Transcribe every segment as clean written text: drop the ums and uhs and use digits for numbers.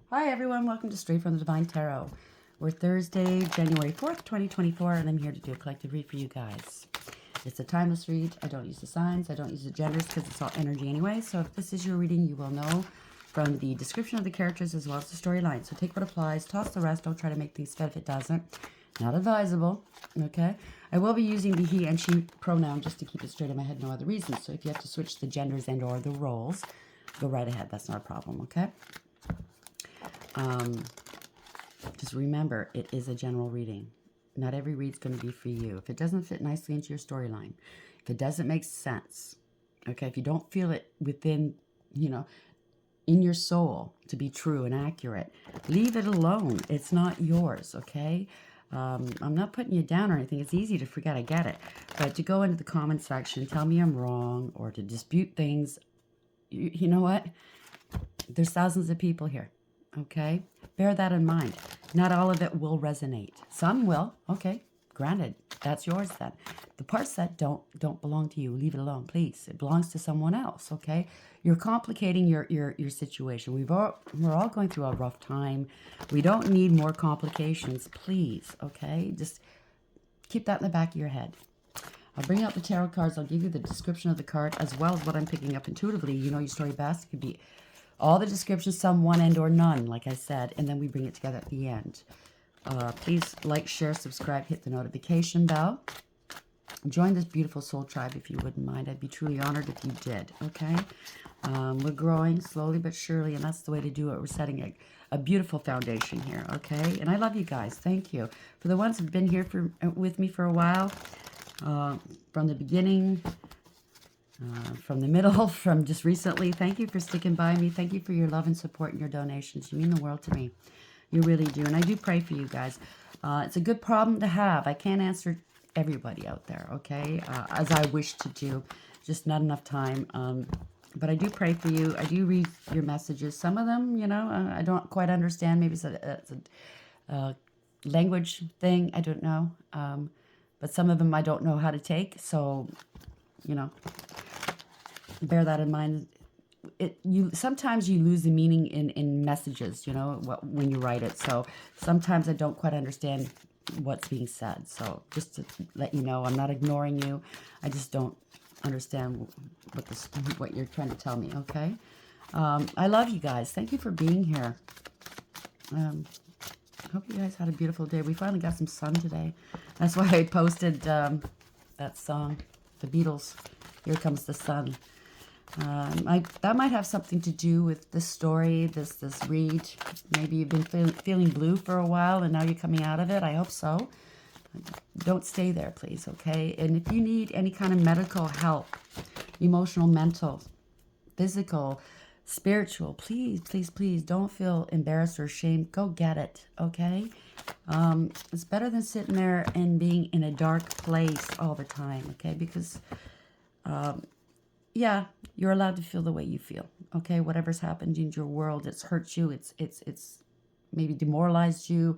Hi everyone, welcome to Straight from the Divine Tarot. We're Thursday, January 4th, 2024, and I'm here to do a collective read for you guys. It's a timeless read. I don't use the signs, I don't use the genders because it's all energy anyway. So if this is your reading, you will know from the description of the characters as well as the storyline. So take what applies, toss the rest, don't try to make things fit if it doesn't. Not advisable, okay? I will be using the he and she pronoun just to keep it straight in my head, no other reason. So if you have to switch the genders and or the roles, go right ahead. That's not a problem, okay? Just remember, it is a general reading. Not every read's going to be for you. If it doesn't fit nicely into your storyline, if it doesn't make sense, okay, if you don't feel it within, in your soul to be true and accurate, leave it alone. It's not yours, okay? I'm not putting you down or anything. It's easy to forget. I get it. But to go into the comment section, tell me I'm wrong, or to dispute things, you know what? There's thousands of people here. Okay, bear that in mind. Not all of it will resonate. Some will. Okay, granted, that's yours then. The parts that don't belong to you, leave it alone, please. It belongs to someone else. Okay, you're complicating your situation. We're all going through a rough time. We don't need more complications, please. Okay, just keep that in the back of your head. I'll bring out the tarot cards. I'll give you the description of the card as well as what I'm picking up intuitively. You know your story best. It could be all the descriptions, some, one, and or none, like I said, and then we bring it together at the end. Please like, share, subscribe, hit the notification bell. Join this beautiful soul tribe if you wouldn't mind. I'd be truly honored if you did, okay? We're growing slowly but surely, and that's the way to do it. We're setting a beautiful foundation here, okay? And I love you guys. Thank you. For the ones who've been here with me for a while, from the beginning, from the middle, from just recently, thank you for sticking by me. Thank you for your love and support and your donations. You mean the world to me. You really do. And I do pray for you guys. It's a good problem to have. I can't answer everybody out there, okay, as I wish to do. Just not enough time. But I do pray for you. I do read your messages. Some of them, I don't quite understand. Maybe it's a language thing. I don't know. But some of them I don't know how to take. So, bear that in mind. Sometimes you lose the meaning in messages, when you write it. So sometimes I don't quite understand what's being said. So just to let you know, I'm not ignoring you. I just don't understand what you're trying to tell me, okay? I love you guys. Thank you for being here. I hope you guys had a beautiful day. We finally got some sun today. That's why I posted that song, the Beatles, Here Comes the Sun. That might have something to do with this story, this read. Maybe you've been feeling blue for a while and now you're coming out of it. I hope so. Don't stay there, please, okay? And if you need any kind of medical help, emotional, mental, physical, spiritual, please, please, please don't feel embarrassed or ashamed. Go get it, okay? It's better than sitting there and being in a dark place all the time, okay? Because yeah, you're allowed to feel the way you feel, okay? Whatever's happened in your world, it's hurt you, it's maybe demoralized you.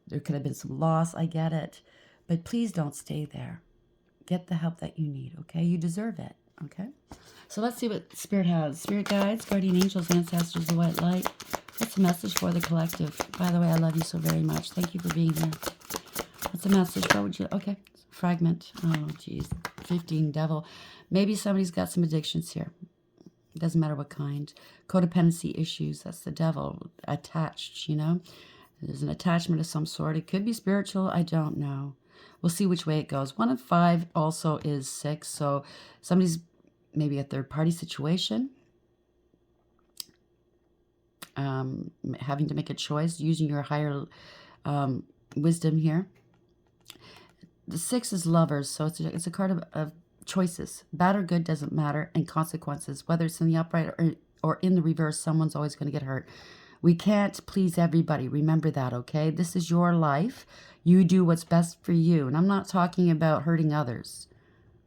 There could have been some loss, I get it. But please don't stay there. Get the help that you need, okay? You deserve it, okay? So let's see what Spirit has. Spirit guides, guardian angels, ancestors, the white light. What's the message for the collective? By the way, I love you so very much. Thank you for being here. What's the message? What would you... Okay, fragment. Oh, geez. 15, devil. Maybe somebody's got some addictions here. It doesn't matter what kind. Codependency issues. That's the devil. Attached, There's an attachment of some sort. It could be spiritual. I don't know. We'll see which way it goes. 1 and 5 also is 6. So somebody's maybe a third-party situation. Having to make a choice. Using your higher wisdom here. The 6 is lovers. So it's a card of choices. Bad or good doesn't matter. And consequences. Whether it's in the upright or in the reverse, someone's always going to get hurt. We can't please everybody. Remember that, okay? This is your life. You do what's best for you. And I'm not talking about hurting others,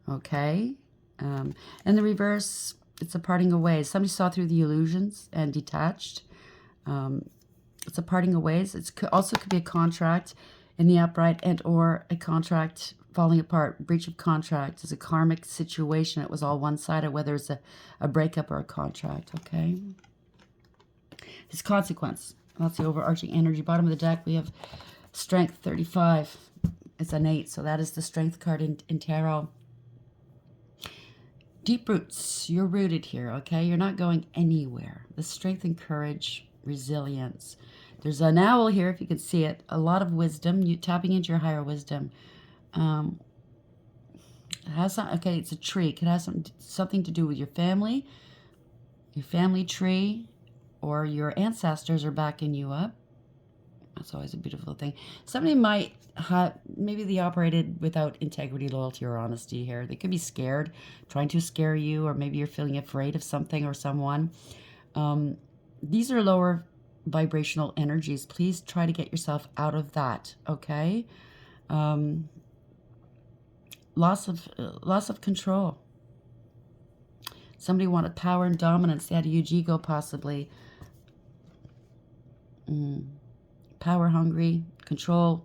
okay? In the reverse, it's a parting of ways. Somebody saw through the illusions and detached. It's a parting of ways. It also could be a contract in the upright and or a contract falling apart. Breach of contract is a karmic situation. It was all one-sided, whether it's a breakup or a contract, okay? It's consequence. That's the overarching energy. Bottom of the deck, we have Strength 35. It's an 8, so that is the Strength card in Tarot. Deep roots. You're rooted here, okay? You're not going anywhere. The strength and courage, resilience. There's an owl here, if you can see it. A lot of wisdom. You tapping into your higher wisdom. It has some, okay, it's a tree. It could have something to do with your family tree, or your ancestors are backing you up. That's always a beautiful thing. Somebody might have, maybe they operated without integrity, loyalty, or honesty here. They could be scared, trying to scare you, or maybe you're feeling afraid of something or someone. These are lower vibrational energies. Please try to get yourself out of that, okay? Loss of control. Somebody wanted power and dominance. They had a huge ego, possibly. Power hungry, controlling.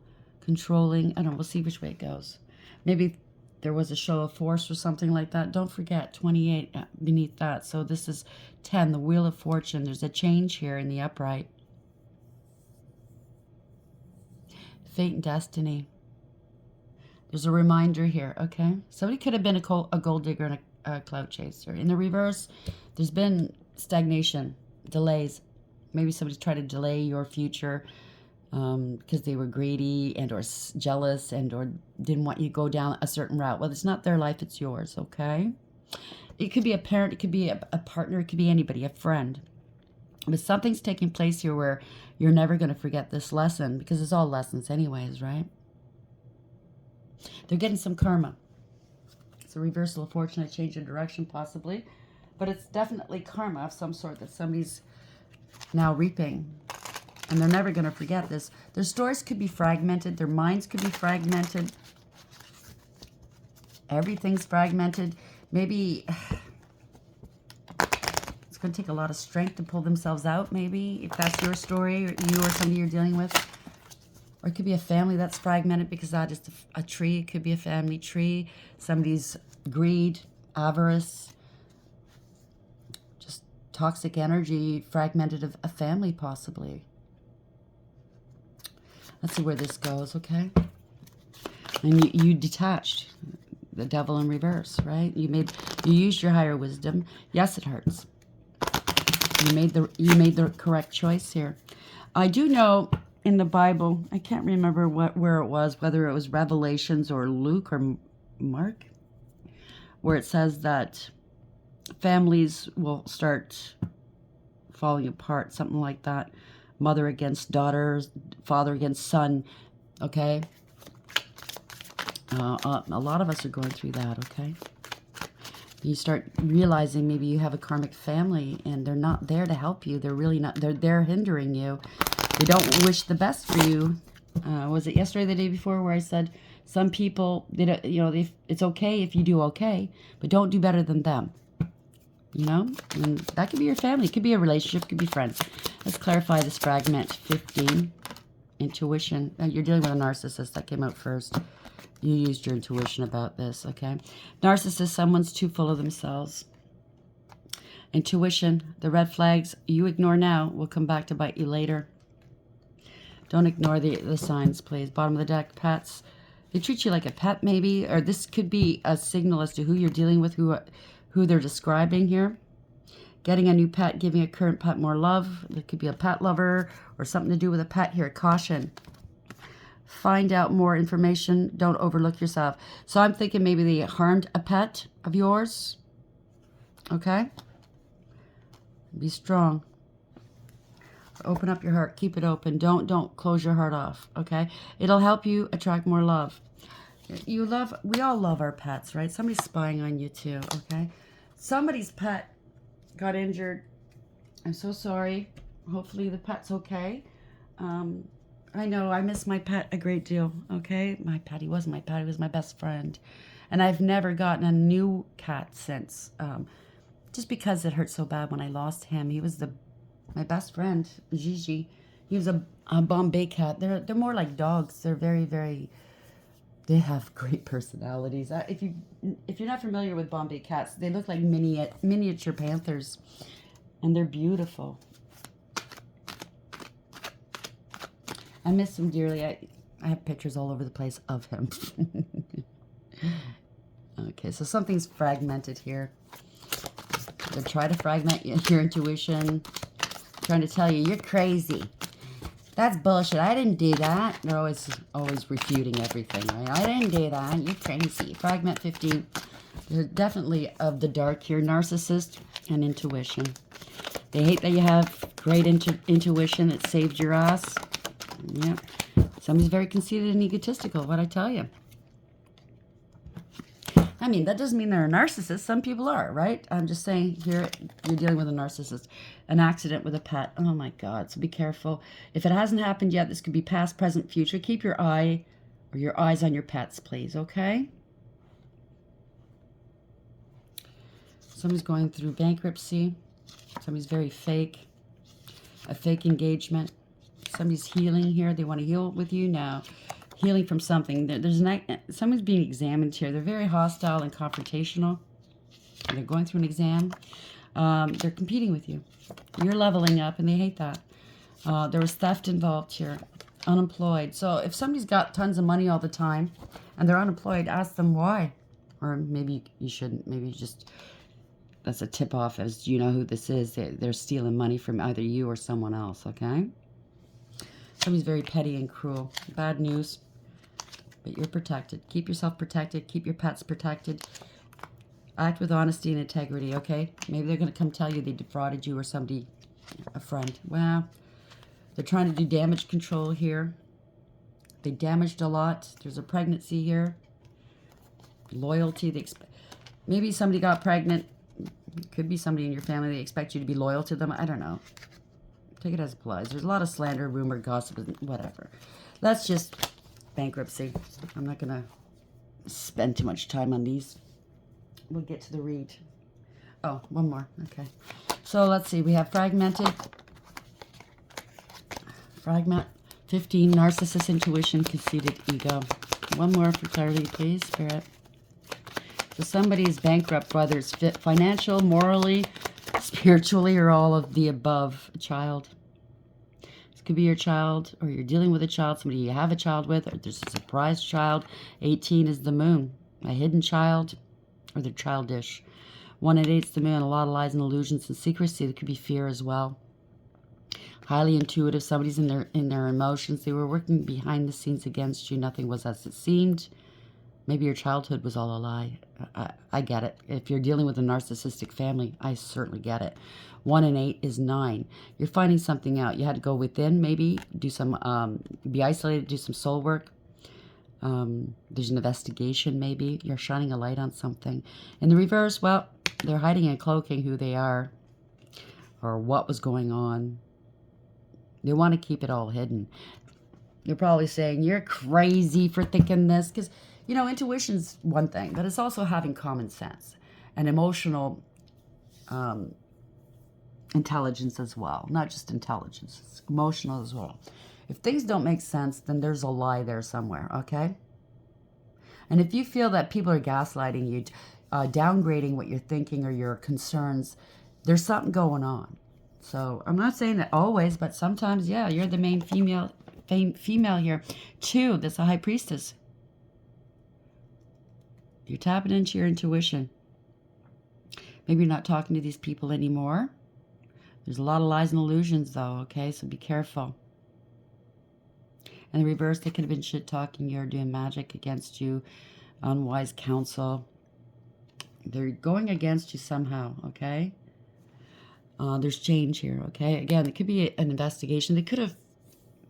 I don't know. We'll see which way it goes. Maybe there was a show of force or something like that. Don't forget 28 beneath that. So this is 10, the Wheel of Fortune. There's a change here in the upright. Fate and destiny. There's a reminder here, okay? Somebody could have been a gold digger and a clout chaser. In the reverse, there's been stagnation, delays. Maybe somebody tried to delay your future because they were greedy and or jealous and or didn't want you to go down a certain route. Well, it's not their life, it's yours, okay? It could be a parent, it could be a partner, it could be anybody, a friend. But something's taking place here where you're never going to forget this lesson, because it's all lessons anyways, right? They're getting some karma. It's a reversal of fortune, a change in direction possibly. But it's definitely karma of some sort that somebody's now reaping. And they're never going to forget this. Their stories could be fragmented. Their minds could be fragmented. Everything's fragmented. Maybe it's going to take a lot of strength to pull themselves out, maybe, if that's your story, or you or somebody you're dealing with. Or it could be a family that's fragmented, because that is a tree. It could be a family tree. Somebody's greed, avarice, just toxic energy, fragmented of a family possibly. Let's see where this goes, okay? And you detached. The devil in reverse, right? You used your higher wisdom. Yes, it hurts. You made the correct choice here. I do know in the Bible, I can't remember where it was, whether it was Revelations or Luke or Mark, where it says that families will start falling apart, something like that. Mother against daughter, father against son, okay? A lot of us are going through that, okay? You start realizing maybe you have a karmic family and they're not there to help you. They're really not, they're hindering you. They don't wish the best for you. Was it yesterday or the day before where I said some people, they don't, it's okay if you do okay, but don't do better than them. You know? And that could be your family. It could be a relationship. It could be friends. Let's clarify this fragment. 15. Intuition. You're dealing with a narcissist. That came out first. You used your intuition about this, okay? Narcissist, someone's too full of themselves. Intuition, the red flags you ignore now will come back to bite you later. Don't ignore the signs, please. Bottom of the deck, pets. They treat you like a pet, maybe. Or this could be a signal as to who you're dealing with, who they're describing here. Getting a new pet, giving a current pet more love. There could be a pet lover or something to do with a pet here. Caution. Find out more information. Don't overlook yourself. So I'm thinking maybe they harmed a pet of yours. Okay? Be strong. Open up your heart. Keep it open. Don't close your heart off. Okay? It'll help you attract more love. We all love our pets, right? Somebody's spying on you too, okay? Somebody's pet got injured. I'm so sorry. Hopefully the pet's okay. I know I miss my pet a great deal, okay? My pet, he wasn't my pet, he was my best friend. And I've never gotten a new cat since. Just because it hurt so bad when I lost him. He was my best friend, Gigi. He was a Bombay cat. They're more like dogs. They're very, very... They have great personalities. If you're not familiar with Bombay cats, they look like miniature panthers, and they're beautiful. I miss him dearly. I have pictures all over the place of him. Okay, so something's fragmented here. They try to fragment your intuition, trying to tell you, you're crazy. That's bullshit. I didn't do that. They're always refuting everything, right? I didn't do that. You're crazy. Fragment 15. They're definitely of the dark here. Narcissist and intuition. They hate that you have great intuition that saved your ass. Yep. Somebody's very conceited and egotistical, what I tell you. I mean, that doesn't mean they're a narcissist. Some people are, right? I'm just saying here, you're dealing with a narcissist. An accident with a pet. Oh, my God. So be careful. If it hasn't happened yet, this could be past, present, future. Keep your eye or your eyes on your pets, please, okay? Somebody's going through bankruptcy. Somebody's very fake. A fake engagement. Somebody's healing here. They want to heal with you now. Healing from something. Someone's being examined here. They're very hostile and confrontational. They're going through an exam. They're competing with you. You're leveling up, and they hate that. There was theft involved here. Unemployed. So if somebody's got tons of money all the time, and they're unemployed, ask them why. Or maybe you shouldn't. Maybe you just... That's a tip-off as you know who this is. They're stealing money from either you or someone else, okay? Somebody's very petty and cruel. Bad news. But you're protected. Keep yourself protected. Keep your pets protected. Act with honesty and integrity, okay? Maybe they're going to come tell you they defrauded you or somebody, a friend. Well, they're trying to do damage control here. They damaged a lot. There's a pregnancy here. Loyalty. Maybe somebody got pregnant. It could be somebody in your family. They expect you to be loyal to them. I don't know. Take it as it applies. There's a lot of slander, rumor, gossip, whatever. That's just bankruptcy. I'm not going to spend too much time on these. We'll get to the read. Oh, one more. Okay. So let's see. We have fragmented. Fragment 15. Narcissist, intuition, conceited, ego. One more for clarity, please, Spirit. So somebody is bankrupt, whether it's financial, morally, spiritually, or all of the above. A child. This could be your child, or you're dealing with a child, somebody you have a child with, or there's a surprise child. 18 is the moon. A hidden child, or they're childish. 1 and 8 is the moon. A lot of lies and illusions and secrecy. There could be fear as well. Highly intuitive. Somebody's in their emotions. They were working behind the scenes against you. Nothing was as it seemed. Maybe your childhood was all a lie. I get it. If you're dealing with a narcissistic family, I certainly get it. 1 and 8 is 9. You're finding something out. You had to go within, maybe, do some, be isolated, do some soul work. There's an investigation, maybe. You're shining a light on something. In the reverse, well, they're hiding and cloaking who they are or what was going on. They want to keep it all hidden. They're probably saying, you're crazy for thinking this, because... You know, intuition's one thing, but it's also having common sense and emotional intelligence as well. Not just intelligence, it's emotional as well. If things don't make sense, then there's a lie there somewhere, okay? And if you feel that people are gaslighting you, downgrading what you're thinking or your concerns, there's something going on. So I'm not saying that always, but sometimes, yeah, you're the main female here. 2, that's a high priestess. You're tapping into your intuition. Maybe you're not talking to these people anymore. There's a lot of lies and illusions, though, okay? So be careful. In the reverse, they could have been shit-talking you or doing magic against you, unwise counsel. They're going against you somehow, okay? There's change here, okay? Again, it could be an investigation. They could have...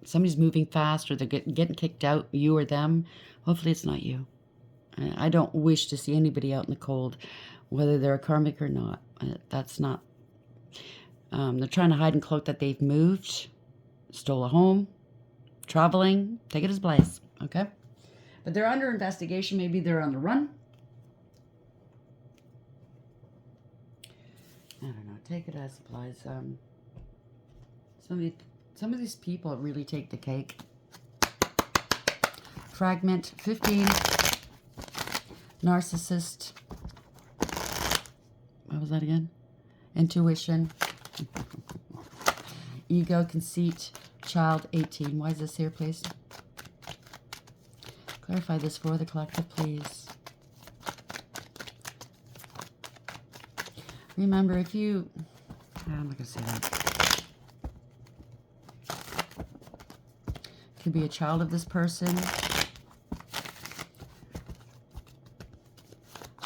Somebody's moving fast or they're getting kicked out, you or them. Hopefully it's not you. I don't wish to see anybody out in the cold, whether they're a karmic or not. That's not... they're trying to hide and cloak that they've moved, stole a home, traveling. Take it as blaze, okay? But they're under investigation. Maybe they're on the run. I don't know. Take it as applies. Some of these people really take the cake. Fragment 15. Narcissist. What was that again? Intuition. Ego, conceit, Child 18. Why is this here, please? Clarify this for the collective, please. Remember, if you... I'm not going to say that. Could be a child of this person.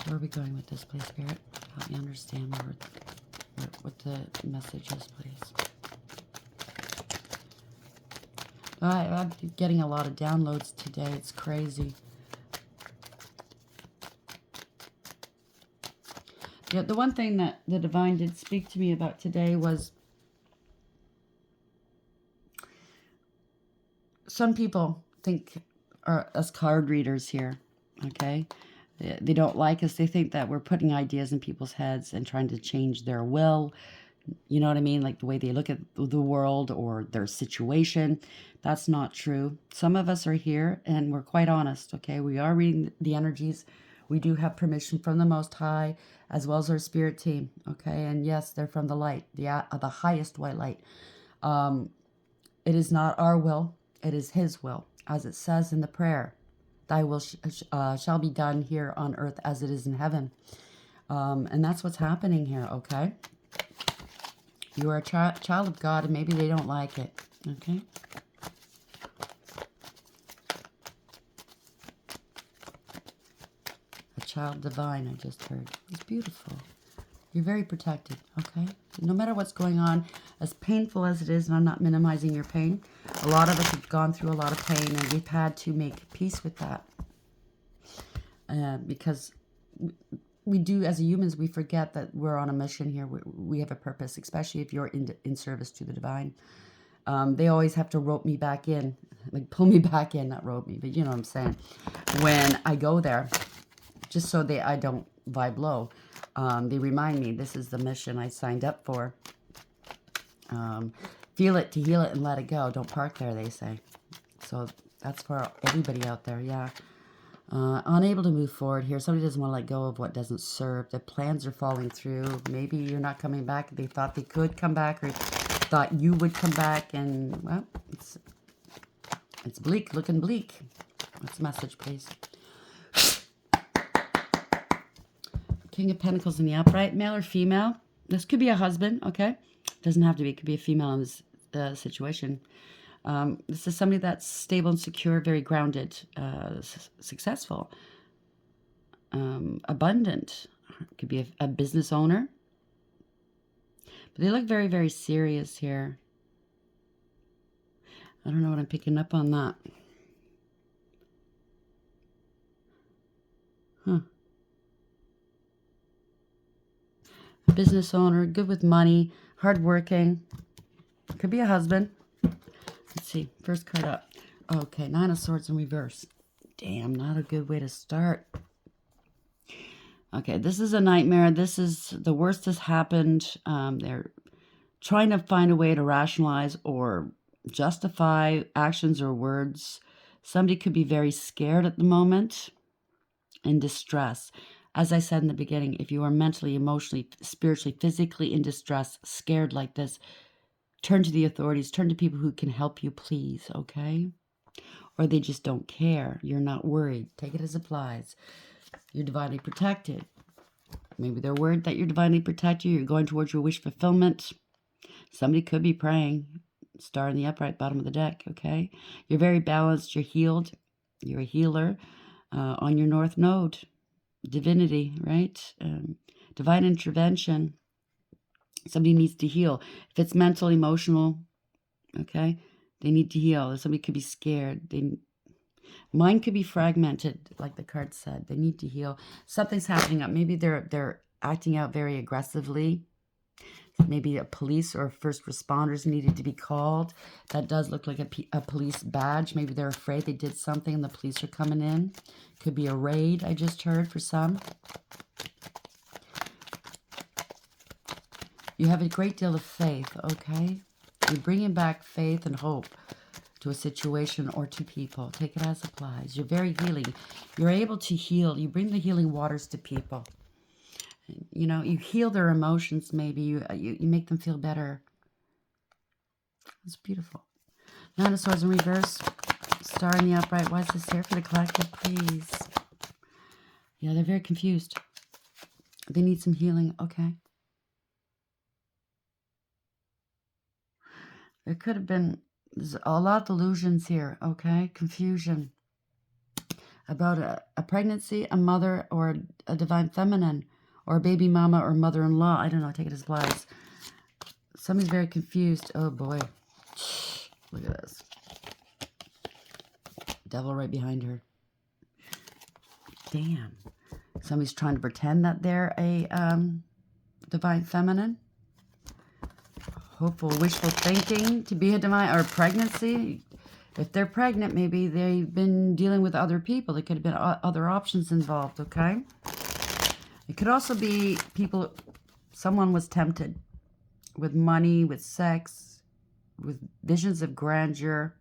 Where are we going with this, please, Spirit? Help me understand what the message is, please. I'm getting a lot of downloads today. It's crazy. Yeah, the one thing that the Divine did speak to me about today was some people think us card readers here, okay? They don't like us. They think that we're putting ideas in people's heads and trying to change their will. You know what I mean? Like the way they look at the world or their situation. That's not true. Some of us are here and we're quite honest, okay? We are reading the energies. We do have permission from the Most High as well as our spirit team, okay? And yes, they're from the light, the highest white light. It is not our will. It is His will. As it says in the prayer, Thy will shall be done here on earth as it is in heaven. And that's what's happening here, okay? You are a child of God, and maybe they don't like it, okay? A child divine, I just heard. It's beautiful. You're very protected, okay? No matter what's going on, as painful as it is, and I'm not minimizing your pain, a lot of us have gone through a lot of pain, and we've had to make peace with that. Because we do, as humans, we forget that we're on a mission here. We have a purpose, especially if you're in service to the divine. They always have to rope me back in, like pull me back in, not rope me, but you know what I'm saying. When I go there, just so I don't vibe low, they remind me this is the mission I signed up for. Feel it to heal it and let it go. Don't park there, they say. So that's for everybody out there, yeah. Unable to move forward here. Somebody doesn't want to let go of what doesn't serve. Their plans are falling through. Maybe you're not coming back. They thought they could come back or thought you would come back. And, well, it's bleak, looking bleak. What's the message, please? King of Pentacles in the upright. Male or female. This could be a husband, okay? Doesn't have to be. It could be a female in this situation. This is somebody that's stable and secure, very grounded, successful, abundant. Could be a business owner. But they look very, very serious here. I don't know what I'm picking up on that. Business owner, good with money, hardworking. Could be a husband. Let's see. First card up. Okay, Nine of Swords in reverse. Damn, not a good way to start. Okay, this is a nightmare. This is the worst has happened. They're trying to find a way to rationalize or justify actions or words. Somebody could be very scared at the moment, in distress. As I said in the beginning, if you are mentally, emotionally, spiritually, physically in distress, scared like this, turn to the authorities, turn to people who can help you, please, okay? Or they just don't care. You're not worried. Take it as applies. You're divinely protected. Maybe they're worried that you're divinely protected. You're going towards your wish fulfillment. Somebody could be praying. Star in the upright, bottom of the deck, okay? You're very balanced. You're healed. You're a healer on your north node. Divinity, right? Divine intervention. Somebody needs to heal. If it's mental, emotional, okay, they need to heal. Somebody could be scared. Mind could be fragmented, like the card said. They need to heal. Something's happening up. Maybe they're acting out very aggressively. Maybe a police or first responders needed to be called. That does look like a police badge. Maybe they're afraid they did something and the police are coming in. Could be a raid, I just heard, for some. You have a great deal of faith, okay? You're bringing back faith and hope to a situation or to people. Take it as applies. You're very healing. You're able to heal. You bring the healing waters to people. You know, you heal their emotions maybe. You make them feel better. It's beautiful. Nine of Swords in reverse. Star in the upright. Why is this here for the collective, please? Yeah, they're very confused. They need some healing. Okay. There could have been, there's a lot of illusions here. Okay. Confusion about a pregnancy, a mother, or a divine feminine, or a baby mama or mother-in-law. I don't know. Take it as lies. Somebody's very confused. Oh, boy. Look at this. Devil right behind her. Damn. Somebody's trying to pretend that they're a divine feminine. Hopeful, wishful thinking to be a divine, or pregnancy. If they're pregnant, maybe they've been dealing with other people. There could have been other options involved, okay? It could also be people, someone was tempted with money, with sex, with visions of grandeur,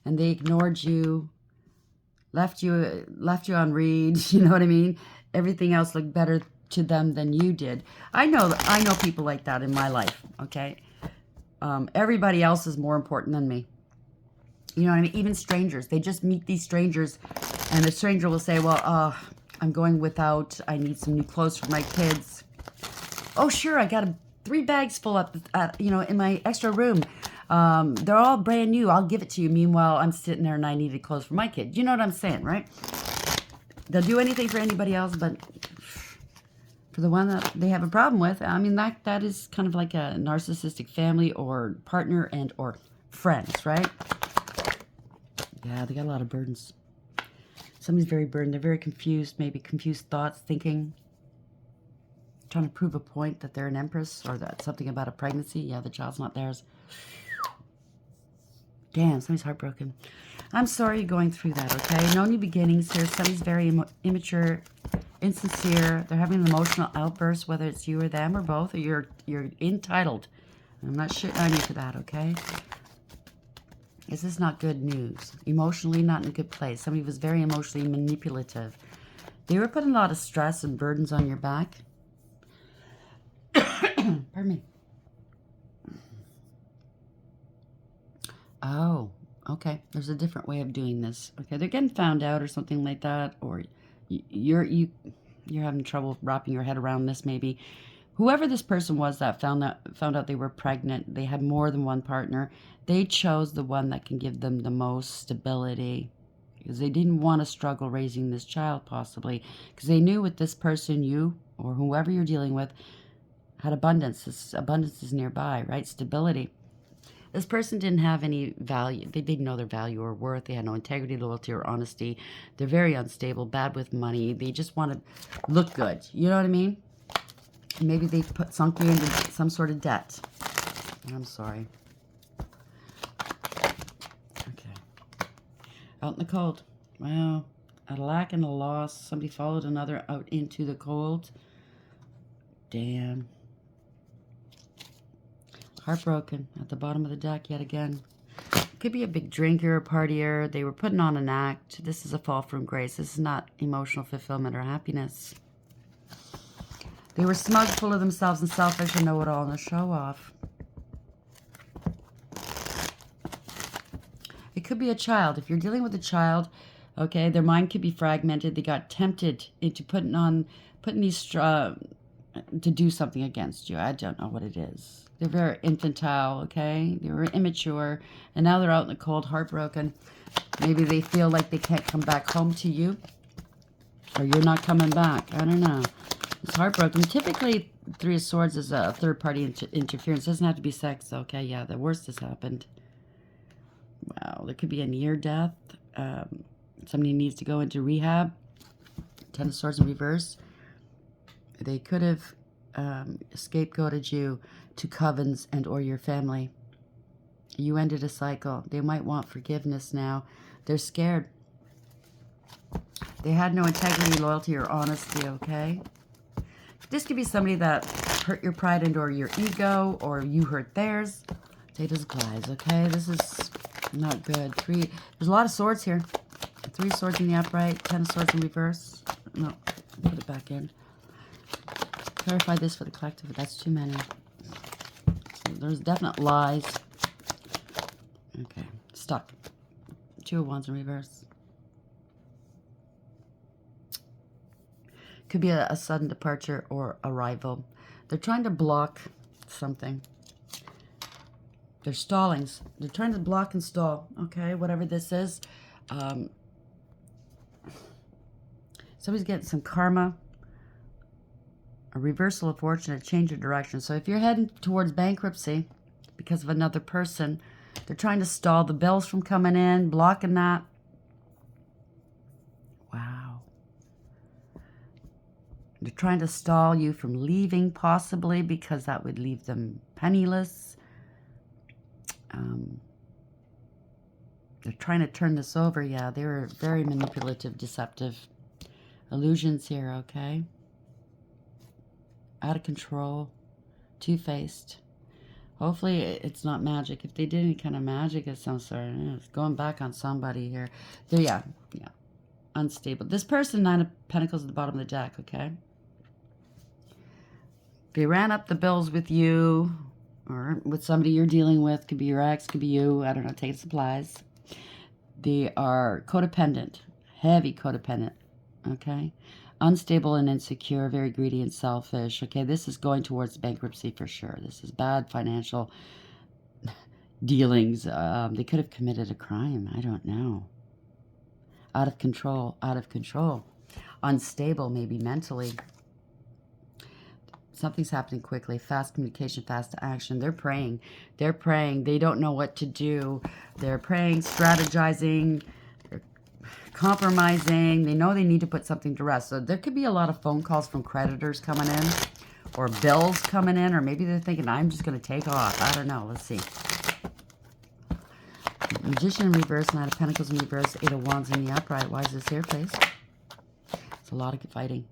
and they ignored you, left you on read. You know what I mean? Everything else looked better to them than you did. I know people like that in my life, okay? Everybody else is more important than me. You know what I mean? Even strangers. They just meet these strangers, and the stranger will say, well, I'm going without. I need some new clothes for my kids. Oh, sure, I got 3 bags full up, in my extra room. They're all brand new. I'll give it to you. Meanwhile, I'm sitting there and I needed clothes for my kid. You know what I'm saying, right? They'll do anything for anybody else, but for the one that they have a problem with, I mean, that is kind of like a narcissistic family or partner and or friends, right? Yeah, they got a lot of burdens. Somebody's very burdened. They're very confused, maybe confused thoughts, thinking, trying to prove a point that they're an empress or that something about a pregnancy. Yeah, the child's not theirs. Damn, somebody's heartbroken. I'm sorry you're going through that, okay? No new beginnings here. Somebody's very immature, insincere. They're having an emotional outburst, whether it's you or them or both, or you're entitled. I'm not shitting on you for that, okay? This is not good news. Emotionally, not in a good place. Somebody was very emotionally manipulative. They were putting a lot of stress and burdens on your back. Pardon me. Oh, okay. There's a different way of doing this. Okay, they're getting found out or something like that, or you're having trouble wrapping your head around this. Maybe whoever this person was that found out they were pregnant, they had more than one partner. They chose the one that can give them the most stability because they didn't want to struggle raising this child, possibly because they knew with this person, you or whoever you're dealing with, had abundance. This abundance is nearby, right? Stability. This person didn't have any value. They didn't know their value or worth. They had no integrity, loyalty, or honesty. They're very unstable, bad with money. They just want to look good. You know what I mean? Maybe they sunk you into some sort of debt. I'm sorry. Okay. Out in the cold. Wow. A lack and a loss. Somebody followed another out into the cold. Damn. Heartbroken at the bottom of the deck yet again. Could be a big drinker, a partier. They were putting on an act. This is a fall from grace. This is not emotional fulfillment or happiness. They were smug, full of themselves, and selfish, and know-it-all, and a show-off. It could be a child. If you're dealing with a child, okay, their mind could be fragmented. They got tempted into putting these to do something against you. I don't know what it is. They're very infantile, okay? They were immature, and now they're out in the cold, heartbroken. Maybe they feel like they can't come back home to you, or you're not coming back. I don't know. It's heartbroken. Typically, 3 of Swords is a third-party interference. It doesn't have to be sex, okay? Yeah, the worst has happened. Wow, there could be a near death. Somebody needs to go into rehab. 10 of Swords in reverse. They could have scapegoated you to covens and or your family. You ended a cycle. They might want forgiveness now. They're scared. They had no integrity, loyalty, or honesty, okay? This could be somebody that hurt your pride and or your ego, or you hurt theirs. Take it as applies, okay? This is not good. There's a lot of swords here. 3 swords in the upright, 10 of swords in reverse. No, put it back in. Clarify this for the collective, but that's too many. So there's definite lies. Okay, stuck. 2 of Wands in reverse. Could be a sudden departure or arrival. They're trying to block something. They're stallings. They're trying to block and stall, okay, whatever this is. Somebody's getting some karma, a reversal of fortune, a change of direction. So if you're heading towards bankruptcy because of another person, they're trying to stall the bills from coming in, blocking that. Wow. They're trying to stall you from leaving, possibly, because that would leave them penniless. They're trying to turn this over. Yeah, they were very manipulative, deceptive. Illusions here, okay? Out of control. Two-faced. Hopefully it's not magic. If they did any kind of magic of some sort, it's going back on somebody here. There, yeah. Unstable. This person, 9 of Pentacles at the bottom of the deck, okay? They ran up the bills with you or with somebody you're dealing with. Could be your ex, could be you. I don't know, taking supplies. They are codependent. Heavy codependent, okay? Unstable and insecure, very greedy and selfish. Okay, this is going towards bankruptcy for sure. This is bad financial dealings. They could have committed a crime. I don't know. Out of control, out of control. Unstable, maybe mentally. Something's happening quickly. Fast communication, fast action. They're praying. They're praying. They don't know what to do. They're praying, strategizing, compromising. They know they need to put something to rest. So there could be a lot of phone calls from creditors coming in or bills coming in, or maybe they're thinking, I'm just going to take off. I don't know. Let's see. Magician in reverse, 9 of Pentacles in reverse, 8 of Wands in the upright. Why is this here, please? It's a lot of fighting.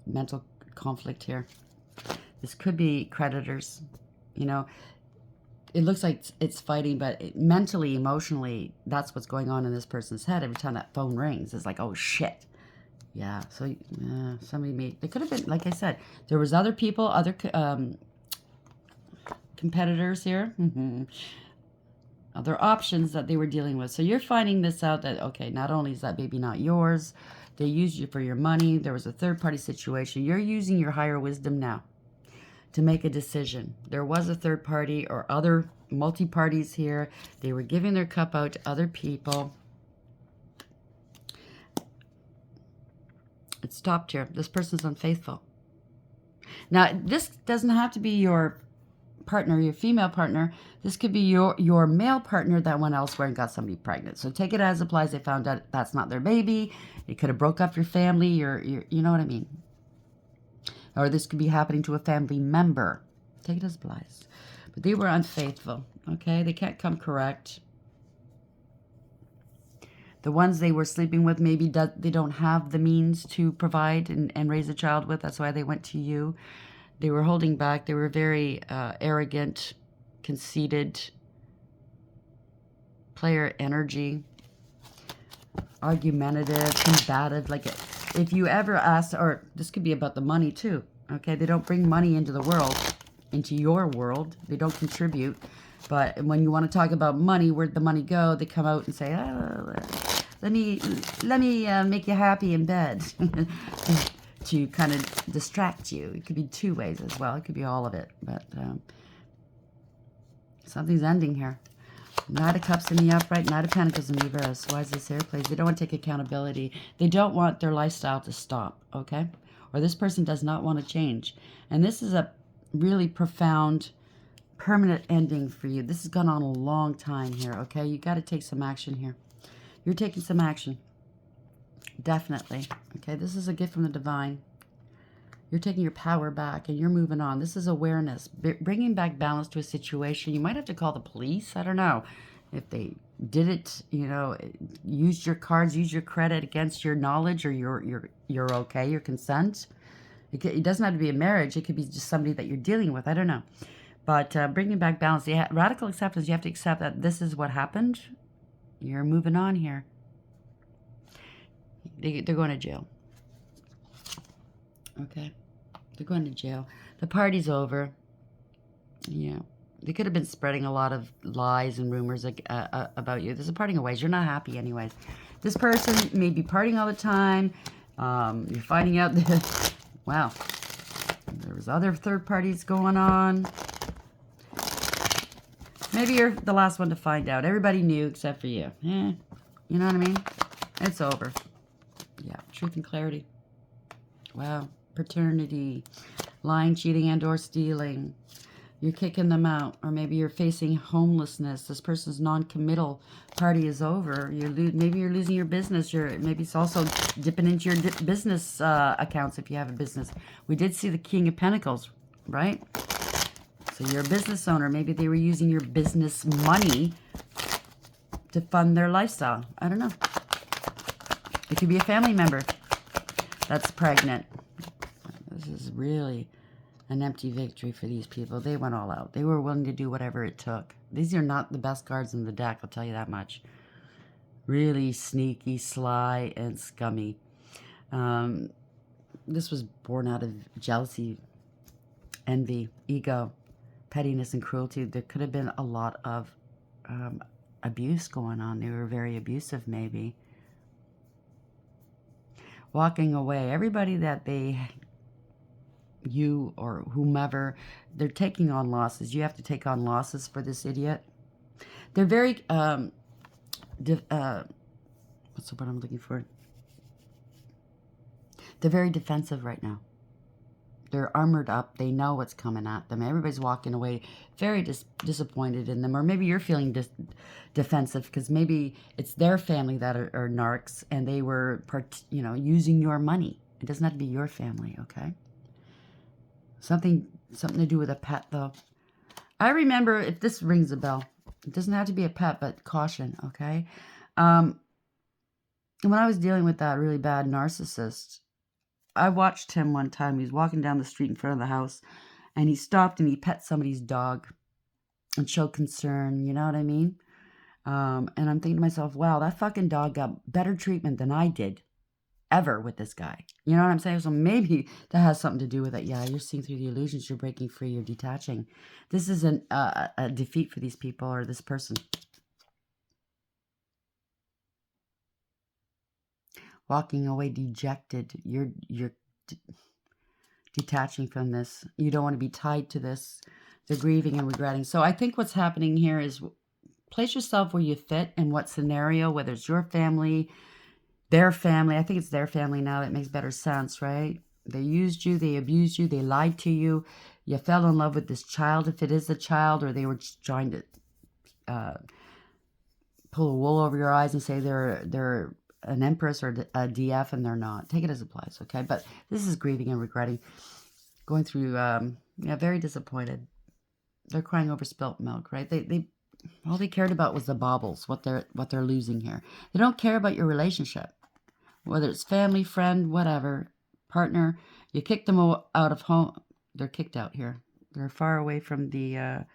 Mental conflict here. This could be creditors. You know, it looks like it's fighting, but mentally, emotionally, that's what's going on in this person's head. Every time that phone rings, it's like, oh shit. Yeah, so somebody made, they could have been, like I said, there was other people, other competitors here. Other options that they were dealing with. So you're finding this out that, okay, not only is that baby not yours, they used you for your money. There was a third-party situation. You're using your higher wisdom now to make a decision. There was a third party or other multi-parties here. They were giving their cup out to other people. It stopped here. This person's unfaithful. Now, this doesn't have to be your partner, your female partner. This could be your male partner that went elsewhere and got somebody pregnant. So take it as applies. They found out that's not their baby. It could have broke up your family. You know what I mean? Or this could be happening to a family member. Take it as applies. But they were unfaithful. Okay, they can't come correct. The ones they were sleeping with, maybe they don't have the means to provide and raise a child with. That's why they went to you. They were holding back. They were very arrogant, conceited, player energy, argumentative, combative. Like if you ever asked, or this could be about the money too. Okay, they don't bring money into the world, into your world. They don't contribute. But when you want to talk about money, where'd the money go? They come out and say, oh, let me make you happy in bed. To kind of distract you. It could be 2 ways as well. It could be all of it. But something's ending here. Knight of Cups in the upright, Knight of Pentacles in reverse. Why is this here, please? They don't want to take accountability. They don't want their lifestyle to stop, okay? Or this person does not want to change. And this is a really profound, permanent ending for you. This has gone on a long time here, okay? You got to take some action here. You're taking some action. Definitely. Okay, this is a gift from the divine. You're taking your power back and you're moving on. This is awareness. Bringing back balance to a situation. You might have to call the police. I don't know. If they did it, you know, used your cards, use your credit against your knowledge or you're okay, your consent. It doesn't have to be a marriage. It could be just somebody that you're dealing with. I don't know. But bringing back balance. Radical acceptance. You have to accept that this is what happened. You're moving on here. They're going to jail. Okay. They're going to jail. The party's over. Yeah. They could have been spreading a lot of lies and rumors about you. There's a parting of ways. You're not happy anyways. This person may be partying all the time. You're finding out that, wow, there was other third parties going on. Maybe you're the last one to find out. Everybody knew except for you. You know what I mean? It's over. Yeah, truth and clarity. Wow, paternity, lying, cheating, and or stealing. You're kicking them out, or maybe you're facing homelessness. This person's non-committal party is over. Maybe you're losing your business. Maybe it's also dipping into your business accounts if you have a business. We did see the King of Pentacles, right? So you're a business owner. Maybe they were using your business money to fund their lifestyle. I don't know. It could be a family member that's pregnant. This is really an empty victory for these people. They went all out. They were willing to do whatever it took. These are not the best cards in the deck, I'll tell you that much. Really sneaky, sly, and scummy. This was born out of jealousy, envy, ego, pettiness, and cruelty. There could have been a lot of abuse going on. They were very abusive, maybe. Walking away. Everybody that you or whomever, they're taking on losses. You have to take on losses for this idiot. They're very, what's the word I'm looking for? They're very defensive right now. They're armored up. They know what's coming at them. Everybody's walking away very disappointed in them. Or maybe you're feeling defensive because maybe it's their family that are narcs and they were, using your money. It doesn't have to be your family, okay? Something to do with a pet, though. I remember, if this rings a bell, it doesn't have to be a pet, but caution, okay? When I was dealing with that really bad narcissist, I watched him one time. He was walking down the street in front of the house, and he stopped and he pet somebody's dog and showed concern, you know what I mean? And I'm thinking to myself, wow, that fucking dog got better treatment than I did ever with this guy. You know what I'm saying? So maybe that has something to do with it. Yeah, you're seeing through the illusions. You're breaking free. You're detaching. This is a defeat for these people or this person. Walking away dejected. You're detaching from this. You don't want to be tied to this. They're grieving and regretting. So I think what's happening here is place yourself where you fit in what scenario, whether it's your family, their family. I think it's their family now. That makes better sense, right? They used you. They abused you. They lied to you. You fell in love with this child, if it is a child, or they were just trying to pull a wool over your eyes and say they're an empress or a DF, and they're not. Take it as it applies, okay? But this is grieving and regretting. Going through, very disappointed. They're crying over spilt milk, right? They all they cared about was the baubles, what they're losing here. They don't care about your relationship. Whether it's family, friend, whatever, partner, you kick them out of home. They're kicked out here. They're far away from the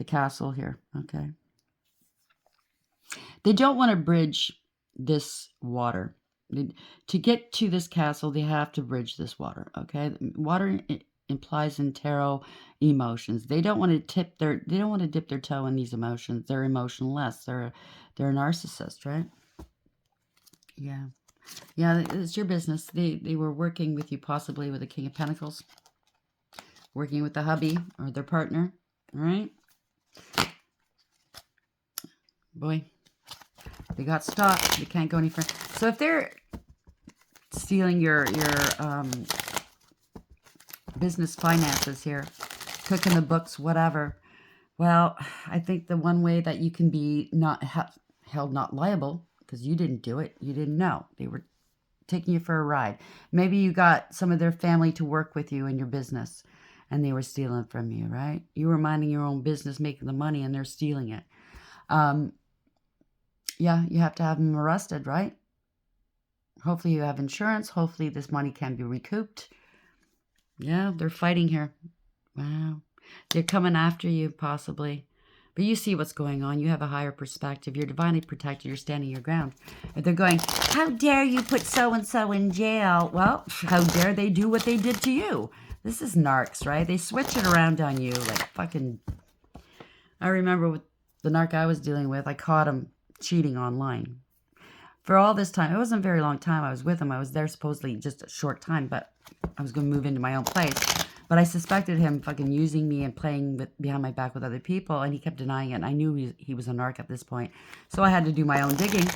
castle here, okay? They don't want to bridge this water. To get to this castle, they have to bridge this water, okay? Water implies in tarot emotions. They don't want to dip their toe in these emotions. They're emotionless. They're a narcissist, right? Yeah. Yeah, it's your business. They were working with you, possibly with the King of Pentacles, working with the hubby or their partner, all right? Boy, they got stopped. They can't go any further. So if they're stealing your business finances here, cooking the books, whatever, well, I think the one way that you can be not held not liable, because you didn't do it, you didn't know. They were taking you for a ride. Maybe you got some of their family to work with you in your business, and they were stealing from you, right? You were minding your own business, making the money, and they're stealing it. Yeah, you have to have them arrested, right? Hopefully you have insurance. Hopefully this money can be recouped. Yeah, they're fighting here. Wow. They're coming after you, possibly. But you see what's going on. You have a higher perspective. You're divinely protected. You're standing your ground. If they're going, how dare you put so-and-so in jail? Well, how dare they do what they did to you? This is narcs, right? They switch it around on you like fucking I remember with the narc I was dealing with, I caught him cheating online. For all this time, it wasn't a very long time I was with him. I was there supposedly just a short time, but I was going to move into my own place. But I suspected him fucking using me and playing behind my back with other people, and he kept denying it. And I knew he was a narc at this point. So I had to do my own digging.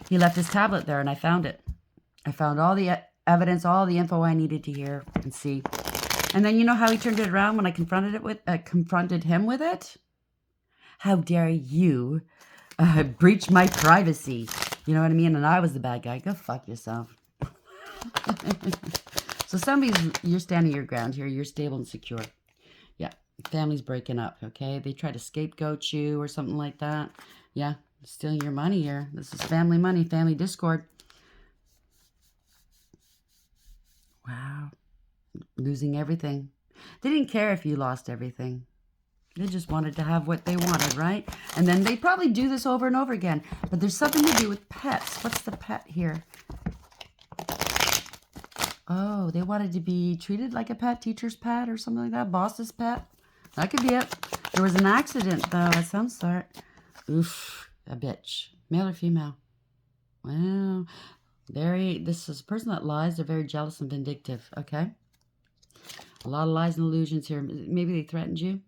He left his tablet there, and I found it. I found all the evidence, all the info I needed to hear and see. And then you know how he turned it around when I confronted him with it? How dare you breach my privacy? You know what I mean? And I was the bad guy. Go fuck yourself. So you're standing your ground here. You're stable and secure. Yeah. Family's breaking up, okay? They try to scapegoat you or something like that. Yeah. Stealing your money here. This is family money, family discord. Wow. Losing everything. They didn't care if you lost everything. They just wanted to have what they wanted, right? And then they probably do this over and over again. But there's something to do with pets. What's the pet here? Oh, they wanted to be treated like a pet, teacher's pet or something like that, boss's pet. That could be it. There was an accident, though, of some sort. Oof, a bitch. Male or female? Wow. This is a person that lies. They're very jealous and vindictive, okay? A lot of lies and illusions here. Maybe they threatened you.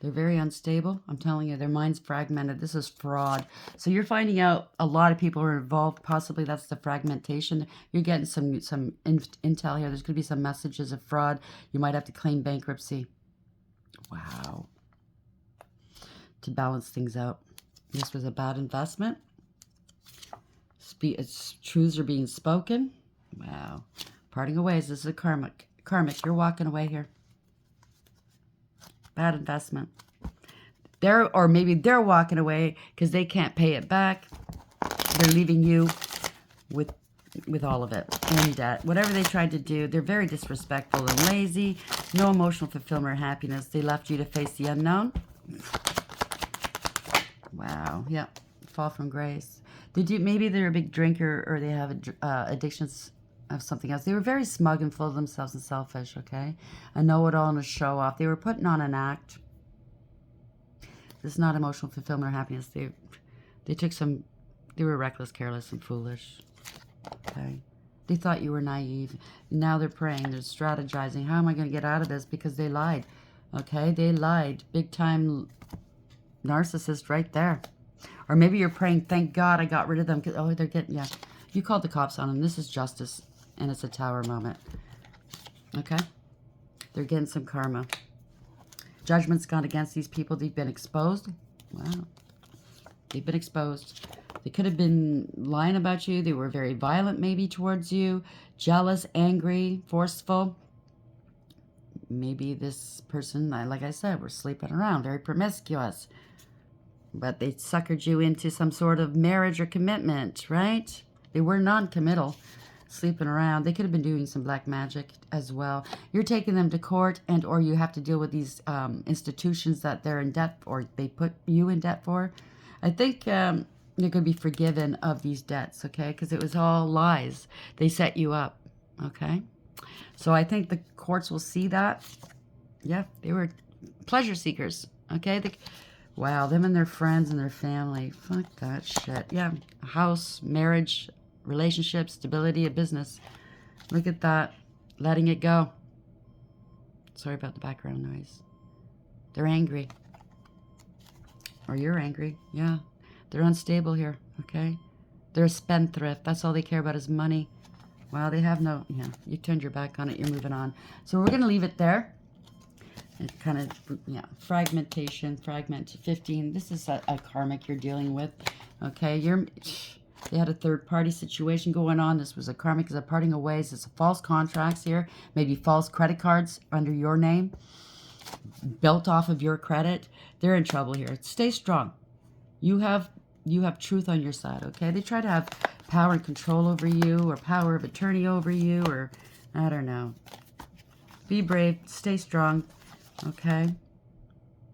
They're very unstable. I'm telling you, their mind's fragmented. This is fraud. So you're finding out a lot of people are involved. Possibly that's the fragmentation. You're getting some intel here. There's going to be some messages of fraud. You might have to claim bankruptcy. Wow. To balance things out. This was a bad investment. Truths are being spoken. Wow. Parting of ways. This is a karmic. You're walking away here. Bad investment. Or maybe they're walking away because they can't pay it back. They're leaving you with all of it in debt. Whatever they tried to do, they're very disrespectful and lazy. No emotional fulfillment or happiness. They left you to face the unknown. Wow. Yeah. Fall from grace. Maybe they're a big drinker or they have addictions of something else. They were very smug and full of themselves and selfish, okay? A know-it-all and a show-off. They were putting on an act. This is not emotional fulfillment or happiness. They were reckless, careless, and foolish, okay? They thought you were naive. Now they're praying. They're strategizing. How am I going to get out of this? Because they lied, okay? They lied. Big-time narcissist right there. Or maybe you're praying, thank God I got rid of them. Oh, they're getting, yeah. You called the cops on them. This is justice. And it's a tower moment. Okay? They're getting some karma. Judgment's gone against these people. They've been exposed. Wow. They've been exposed. They could have been lying about you. They were very violent maybe towards you. Jealous, angry, forceful. Maybe this person, like I said, were sleeping around. Very promiscuous. But they suckered you into some sort of marriage or commitment, right? They were non-committal. Sleeping around. They could have been doing some black magic as well. You're taking them to court or you have to deal with these institutions that they're in debt or they put you in debt for. I think you're going to be forgiven of these debts, okay? Because it was all lies. They set you up, okay? So I think the courts will see that. Yeah, they were pleasure seekers, okay? Wow, them and their friends and their family. Fuck that shit. Yeah, house, marriage, relationship, stability, a business. Look at that. Letting it go. Sorry about the background noise. They're angry. Or you're angry. Yeah. They're unstable here. Okay. They're a spendthrift. That's all they care about is money. Wow, they have no... Yeah, you turned your back on it. You're moving on. So we're going to leave it there. It kind of... Yeah. Fragmentation. Fragment 15. This is a karmic you're dealing with. Okay. They had a third-party situation going on. This was a karmic, is a parting of ways. It's a false contracts here. Maybe false credit cards under your name. Built off of your credit. They're in trouble here. Stay strong. You have truth on your side, okay? They try to have power and control over you or power of attorney over you or, I don't know. Be brave. Stay strong, okay?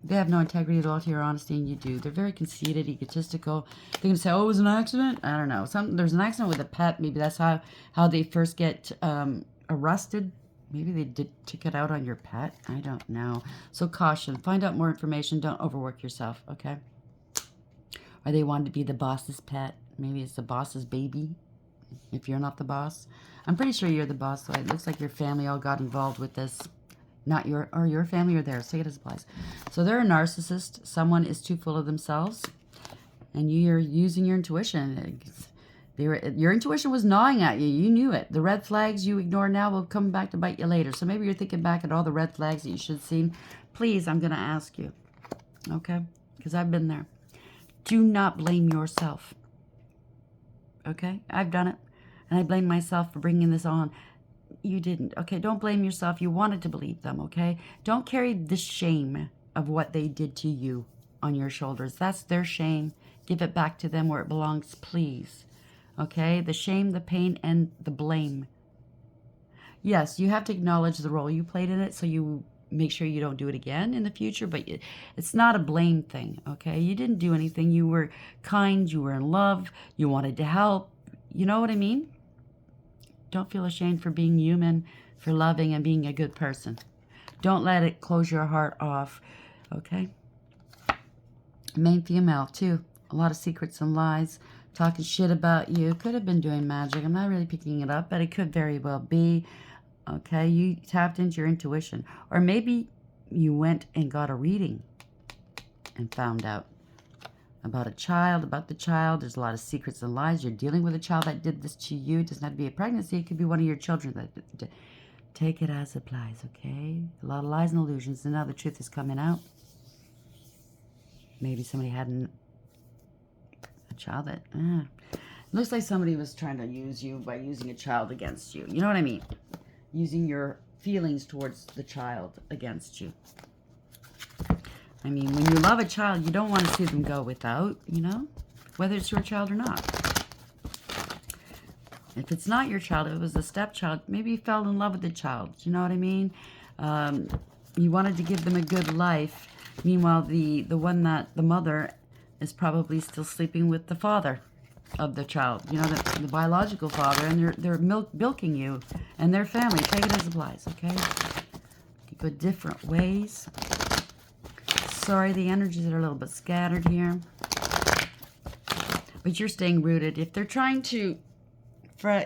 They have no integrity at all to your honesty, and you do. They're very conceited, egotistical. They're going to say, oh, it was an accident? I don't know. There's an accident with a pet. Maybe that's how they first get arrested. Maybe they took it out on your pet. I don't know. So caution. Find out more information. Don't overwork yourself, okay? Or they wanted to be the boss's pet. Maybe it's the boss's baby, if you're not the boss. I'm pretty sure you're the boss, so it looks like your family all got involved with this. Not your family or theirs. Take it as applies. So they're a narcissist. Someone is too full of themselves, and you're using your intuition. Your intuition was gnawing at you. You knew it. The red flags you ignore now will come back to bite you later. So maybe you're thinking back at all the red flags that you should have seen. Please, I'm going to ask you, okay? Because I've been there. Do not blame yourself, okay? I've done it, and I blame myself for bringing this on. You didn't, okay? Don't blame yourself. You wanted to believe them, okay? Don't carry the shame of what they did to you on your shoulders. That's their shame. Give it back to them where it belongs, please. Okay, the shame, the pain, and the blame. Yes, you have to acknowledge the role you played in it so you make sure you don't do it again in the future, but it's not a blame thing, okay? You didn't do anything. You were kind. You were in love. You wanted to help. You know what I mean? Don't feel ashamed for being human, for loving and being a good person. Don't let it close your heart off, okay? Main female, too. A lot of secrets and lies. Talking shit about you. Could have been doing magic. I'm not really picking it up, but it could very well be. Okay, you tapped into your intuition. Or maybe you went and got a reading and found out about a child, about the child. There's a lot of secrets and lies. You're dealing with a child that did this to you. It doesn't have to be a pregnancy. It could be one of your children. That take it as applies, okay? A lot of lies and illusions, and now the truth is coming out. Maybe somebody had a child that looks like somebody was trying to use you by using a child against you. You know what I mean? Using your feelings towards the child against you. I mean, when you love a child, you don't want to see them go without, you know, whether it's your child or not. If it's not your child, if it was a stepchild, maybe you fell in love with the child. You know what I mean? You wanted to give them a good life. Meanwhile, the mother is probably still sleeping with the father of the child, you know, the biological father, and they're bilking you and their family. Take it as applies, okay? You go different ways. Sorry, the energies are a little bit scattered here, but you're staying rooted. If they're trying to,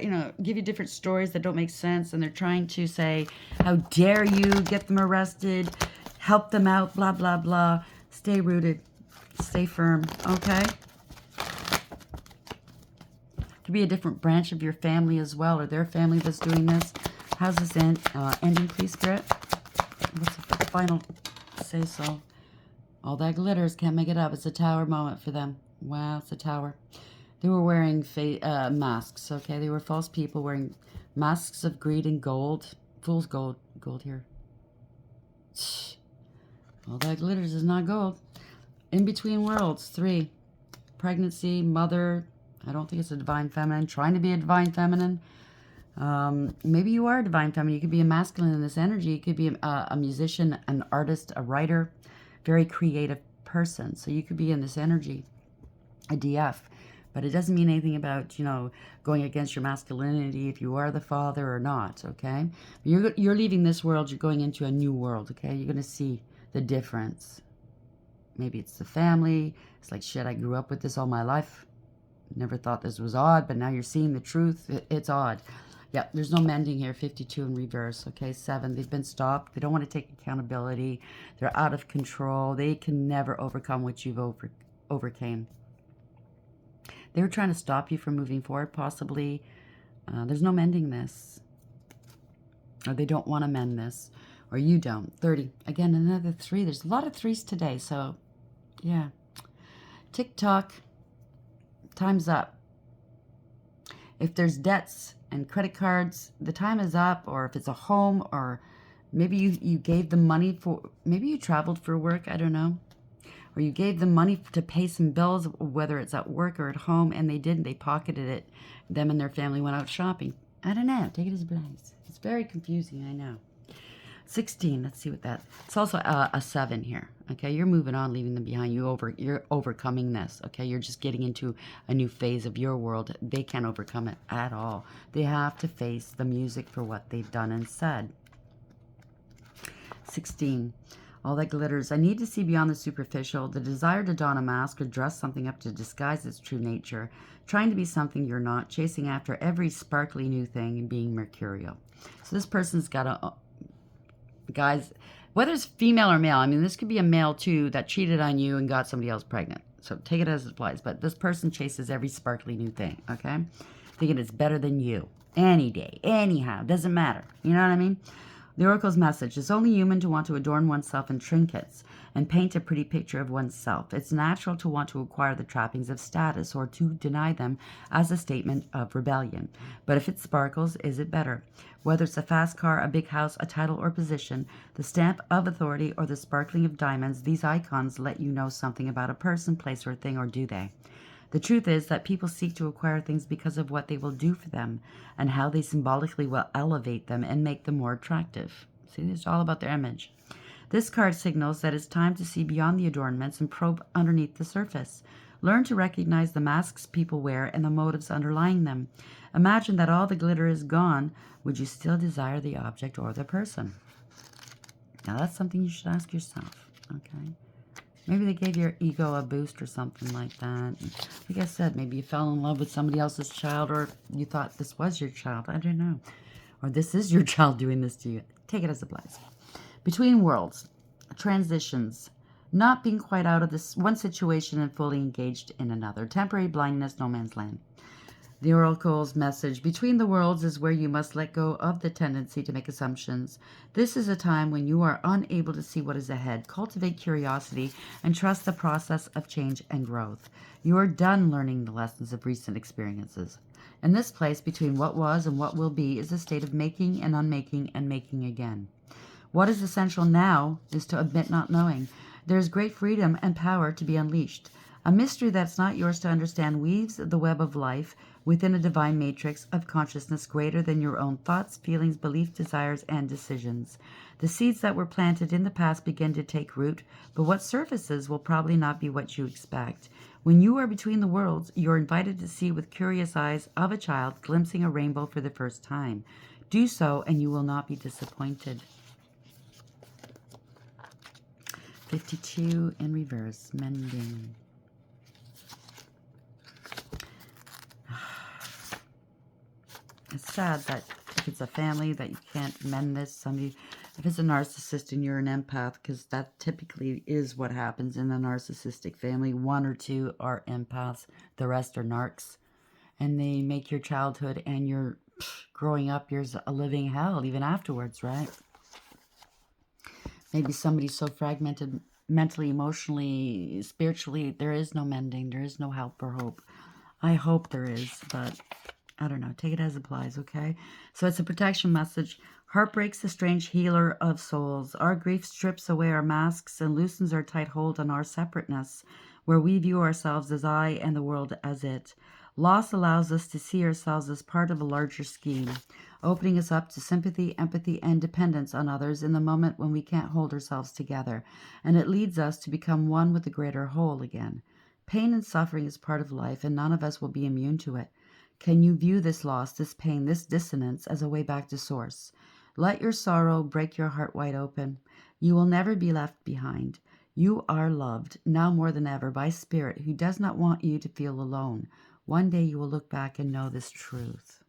you know, give you different stories that don't make sense, and they're trying to say, how dare you get them arrested, help them out, blah, blah, blah, stay rooted. Stay firm, okay? Could be a different branch of your family as well, or their family that's doing this. How's this ending, please, Spirit? What's the final say-so? All that glitters, can't make it up. It's a tower moment for them. Wow, it's a tower. They were wearing masks, okay? They were false people wearing masks of greed and gold. Fool's gold. Gold here. All that glitters is not gold. In between worlds, 3. Pregnancy, mother. I don't think it's a divine feminine. Trying to be a divine feminine. Maybe you are a divine feminine. You could be a masculine in this energy. You could be a musician, an artist, a writer, very creative person. So you could be in this energy, a DF. But it doesn't mean anything about, you know, going against your masculinity if you are the father or not, okay? You're leaving this world. You're going into a new world, okay? You're going to see the difference. Maybe it's the family. It's like, shit, I grew up with this all my life. Never thought this was odd, but now you're seeing the truth. It's odd. Yeah, there's no mending here. 52 in reverse. Okay, 7. They've been stopped. They don't want to take accountability. They're out of control. They can never overcome what you've overcame. They were trying to stop you from moving forward, possibly. There's no mending this. Or they don't want to mend this. Or you don't. 30. Again, another 3. There's a lot of 3s today, so yeah. Tick-tock. Time's up. If there's debts and credit cards, the time is up. Or if it's a home, or maybe you gave them money for, maybe you traveled for work, I don't know. Or you gave them money to pay some bills, whether it's at work or at home, and they didn't. They pocketed it. Them and their family went out shopping. I don't know. Take it as a blaze. It's very confusing, I know. 16, let's see what that, it's also a 7 here, okay? You're moving on, leaving them behind. You're overcoming this, okay? You're just getting into a new phase of your world. They can't overcome it at all. They have to face the music for what they've done and said. 16. All that glitters. I need to see beyond the superficial, the desire to don a mask or dress something up to disguise its true nature, trying to be something you're not, chasing after every sparkly new thing and being mercurial. So this person's got a, guys, whether it's female or male, I mean, this could be a male too that cheated on you and got somebody else pregnant. So take it as it applies. But this person chases every sparkly new thing, okay? Thinking it's better than you. Any day, anyhow, doesn't matter. You know what I mean? The Oracle's message: it's only human to want to adorn oneself in trinkets and paint a pretty picture of oneself. It's natural to want to acquire the trappings of status or to deny them as a statement of rebellion. But if it sparkles, is it better? Whether it's a fast car, a big house, a title or position, the stamp of authority, or the sparkling of diamonds, these icons let you know something about a person, place, or thing, or do they? The truth is that people seek to acquire things because of what they will do for them and how they symbolically will elevate them and make them more attractive. See, it's all about their image. This card signals that it's time to see beyond the adornments and probe underneath the surface. Learn to recognize the masks people wear and the motives underlying them. Imagine that all the glitter is gone. Would you still desire the object or the person? Now that's something you should ask yourself, okay? Maybe they gave your ego a boost or something like that. Like I said, maybe you fell in love with somebody else's child, or you thought this was your child. I don't know. Or this is your child doing this to you. Take it as it applies. Between worlds, transitions, not being quite out of this one situation and fully engaged in another. Temporary blindness, no man's land. The Oracle's message: between the worlds is where you must let go of the tendency to make assumptions. This is a time when you are unable to see what is ahead. Cultivate curiosity and trust the process of change and growth. You are done learning the lessons of recent experiences. In this place between what was and what will be is a state of making and unmaking and making again. What is essential now is to admit not knowing. There is great freedom and power to be unleashed. A mystery that's not yours to understand weaves the web of life within a divine matrix of consciousness greater than your own thoughts, feelings, beliefs, desires, and decisions. The seeds that were planted in the past begin to take root, but what surfaces will probably not be what you expect. When you are between the worlds, you're invited to see with curious eyes of a child glimpsing a rainbow for the first time. Do so, and you will not be disappointed. 52 in reverse, mending. It's sad that if it's a family that you can't mend this. Somebody, if it's a narcissist and you're an empath, because that typically is what happens in a narcissistic family. One or two are empaths, the rest are narcs, and they make your childhood and your growing up years a living hell even afterwards, right? Maybe somebody's so fragmented mentally, emotionally, spiritually, there is no mending, there is no help or hope. I hope there is, but I don't know. Take it as it applies, okay? So it's a protection message. Heartbreak's the strange healer of souls. Our grief strips away our masks and loosens our tight hold on our separateness, where we view ourselves as I and the world as it. Loss allows us to see ourselves as part of a larger scheme, opening us up to sympathy, empathy, and dependence on others in the moment when we can't hold ourselves together, and it leads us to become one with the greater whole again. Pain and suffering is part of life, and none of us will be immune to it. Can you view this loss, this pain, this dissonance as a way back to source? Let your sorrow break your heart wide open. You will never be left behind. You are loved, now more than ever, by Spirit, who does not want you to feel alone. One day you will look back and know this truth.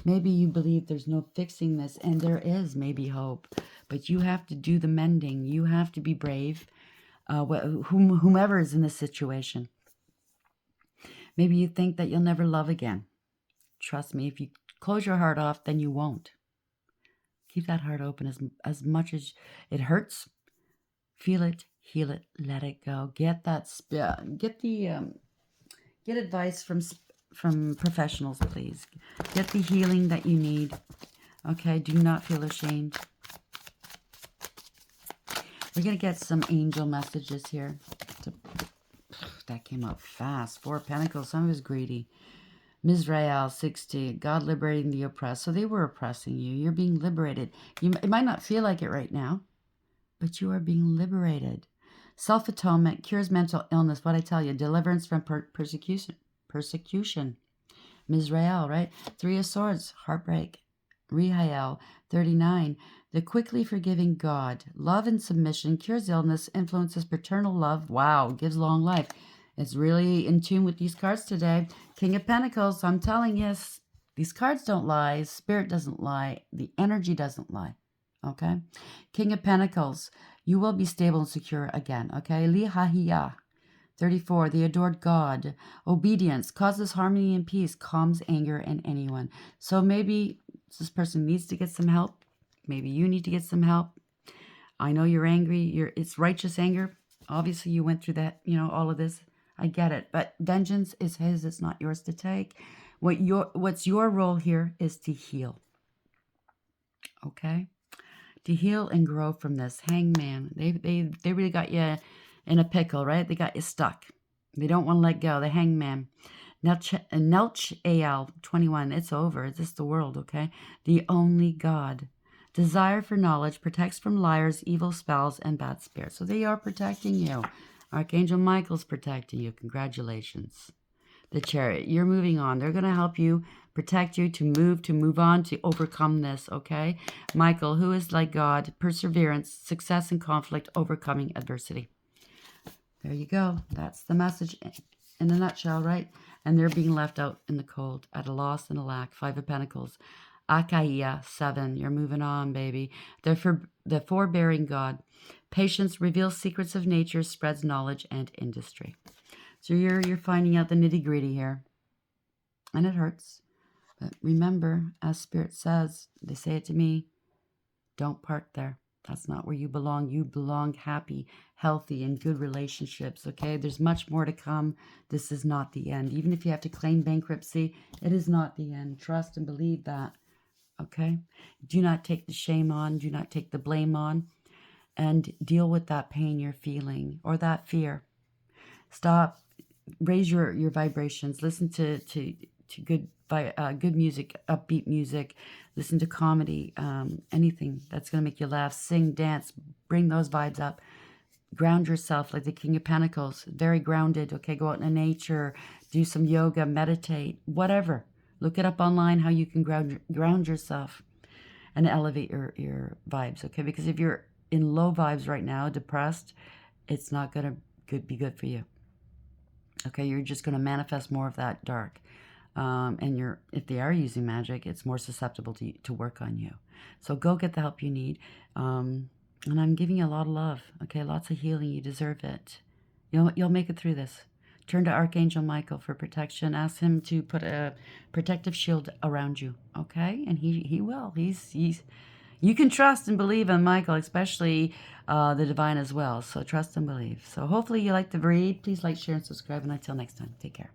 Maybe you believe there's no fixing this, and there is maybe hope, but you have to do the mending. You have to be brave, whomever is in this situation. Maybe you think that you'll never love again. Trust me, if you close your heart off, then you won't. Keep that heart open as much as it hurts. Feel it, heal it, let it go. Get that. Get advice from professionals, please. Get the healing that you need. Okay, do not feel ashamed. We're gonna get some angel messages here. That came up fast. 4 of Pentacles. Some was greedy. Mizrael, 60. God liberating the oppressed. So they were oppressing you. You're being liberated. It might not feel like it right now, but you are being liberated. Self-atonement cures mental illness. What I tell you, deliverance from persecution. Mizrael, right? 3 of Swords, heartbreak. Rehael, 39. The quickly forgiving God. Love and submission cures illness, influences paternal love. Wow, gives long life. It's really in tune with these cards today. King of Pentacles, I'm telling you, these cards don't lie. Spirit doesn't lie. The energy doesn't lie. Okay? King of Pentacles, you will be stable and secure again. Okay? Lihahiya. 34, the adored God. Obedience causes harmony and peace, calms anger in anyone. So maybe this person needs to get some help. Maybe you need to get some help. I know you're angry. It's righteous anger. Obviously, you went through that, all of this. I get it. But vengeance is his. It's not yours to take. What's your role here is to heal. Okay? To heal and grow from this. Hangman. They really got you in a pickle, right? They got you stuck. They don't want to let go. The hangman. Nelch AL 21. It's over. It's just the world, okay? The only God. Desire for knowledge protects from liars, evil spells, and bad spirits. So they are protecting you. Archangel Michael's protecting you. Congratulations. The Chariot. You're moving on. They're going to help you, protect you, to move on, to overcome this, okay? Michael, who is like God, perseverance, success in conflict, overcoming adversity. There you go. That's the message in a nutshell, right? And they're being left out in the cold, at a loss and a lack. 5 of Pentacles. Akaiya, 7. You're moving on, baby. The forbearing God. Patience reveals secrets of nature, spreads knowledge and industry. So you're finding out the nitty-gritty here. And it hurts. But remember, as Spirit says, they say it to me, don't park there. That's not where you belong. You belong happy, healthy, in good relationships, okay? There's much more to come. This is not the end. Even if you have to claim bankruptcy, it is not the end. Trust and believe that, okay? Do not take the shame on. Do not take the blame on. And deal with that pain you're feeling or that fear. Stop. Raise your vibrations. Listen to good music, upbeat music. Listen to comedy, anything that's going to make you laugh. Sing, dance, bring those vibes up. Ground yourself like the King of Pentacles. Very grounded, okay? Go out in nature, do some yoga, meditate, whatever. Look it up online how you can ground yourself and elevate your vibes, okay? Because if you're in low vibes right now, depressed, it's not going to be good for you. Okay, you're just going to manifest more of that dark. And if they are using magic, it's more susceptible to work on you. So go get the help you need. And I'm giving you a lot of love. Okay, lots of healing. You deserve it. You'll make it through this. Turn to Archangel Michael for protection. Ask him to put a protective shield around you. Okay, and he will. You can trust and believe in Michael, especially the divine as well. So trust and believe. So hopefully you like the read. Please like, share, and subscribe. And until next time, take care.